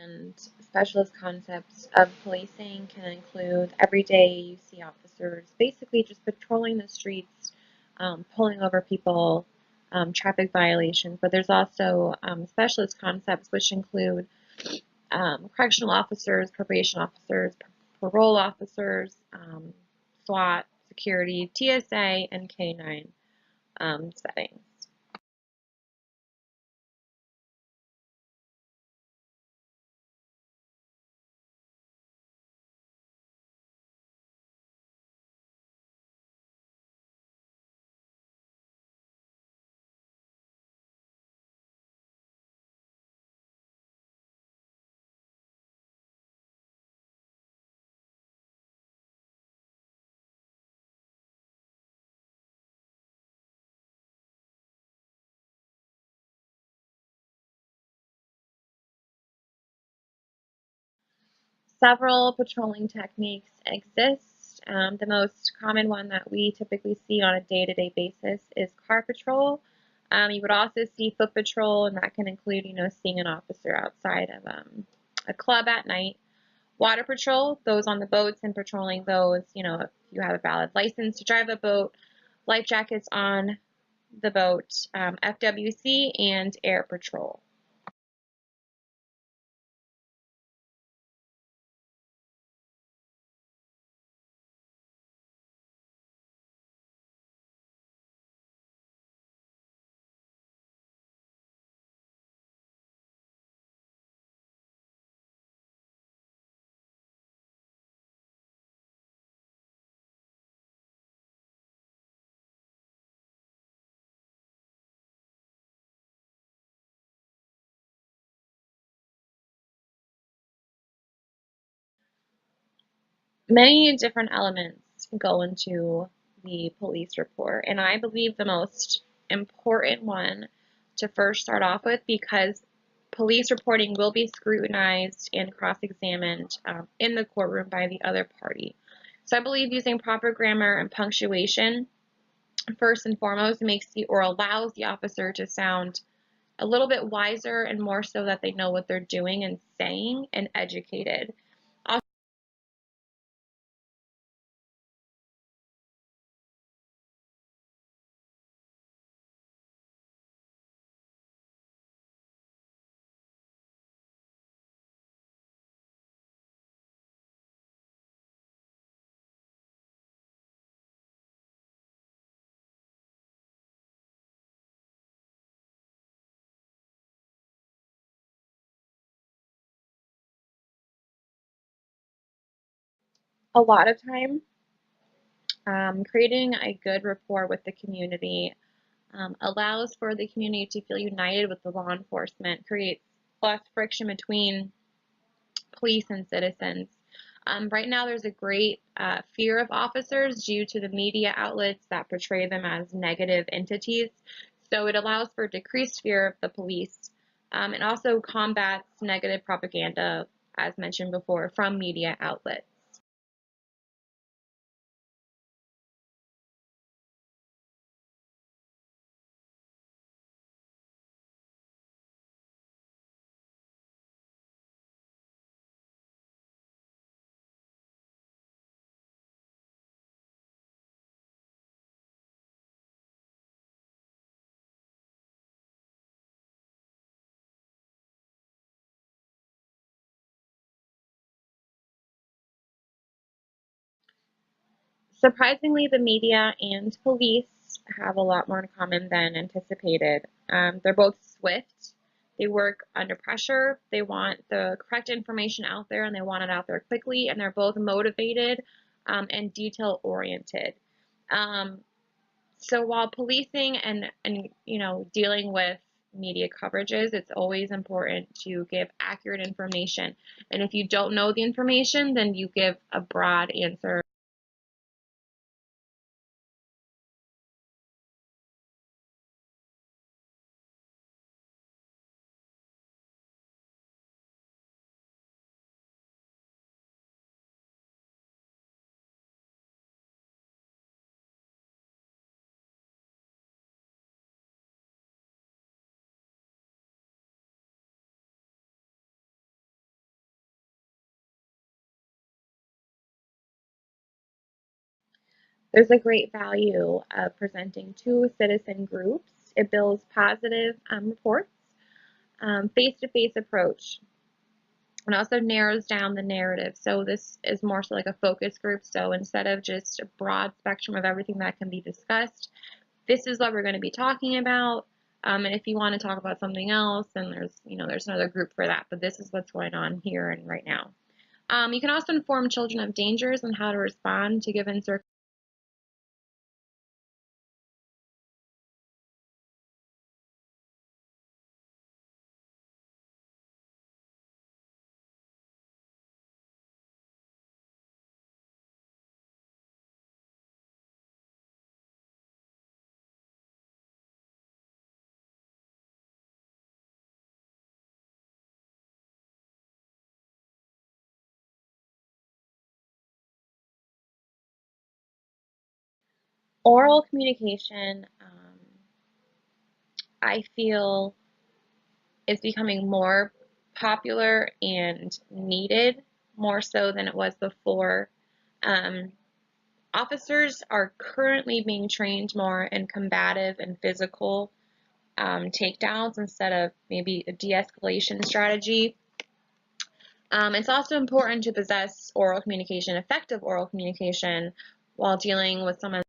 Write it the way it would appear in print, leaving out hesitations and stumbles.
And specialist concepts of policing can include everyday you see officers basically just patrolling the streets, pulling over people, traffic violations. But there's also specialist concepts which include correctional officers, probation officers, parole officers, SWAT, security, TSA, and K-9 settings. Several patrolling techniques exist. The most common one that we typically see on a day-to-day basis is car patrol. You would also see foot patrol, and that can include, seeing an officer outside of a club at night. Water patrol, those on the boats and patrolling those, if you have a valid license to drive a boat, life jackets on the boat, FWC, and air patrol. Many different elements go into the police report, and I believe the most important one to first start off with, because police reporting will be scrutinized and cross-examined in the courtroom by the other party. So I believe using proper grammar and punctuation first and foremost makes or allows the officer to sound a little bit wiser, and more so that they know what they're doing and saying, and educated. A lot of time, creating a good rapport with the community allows for the community to feel united with the law enforcement, creates less friction between police and citizens. Right now, there's a great fear of officers due to the media outlets that portray them as negative entities. So it allows for decreased fear of the police. It also combats negative propaganda, as mentioned before, from media outlets. Surprisingly, the media and police have a lot more in common than anticipated. They're both swift. They work under pressure. They want the correct information out there, and they want it out there quickly. And they're both motivated and detail oriented. Um, so while policing and dealing with media coverages, it's always important to give accurate information. And if you don't know the information, then you give a broad answer. There's a great value of presenting to citizen groups. It builds positive reports, face-to-face approach, and also narrows down the narrative. So this is more so like a focus group. So instead of just a broad spectrum of everything that can be discussed, this is what we're going to be talking about. And if you want to talk about something else, then there's another group for that. But this is what's going on here and right now. You can also inform children of dangers and how to respond to given circumstances. Oral communication, I feel, is becoming more popular and needed more so than it was before. Um, Officers are currently being trained more in combative and physical takedowns instead of maybe a de-escalation strategy. It's also important to possess oral communication, effective oral communication, while dealing with someone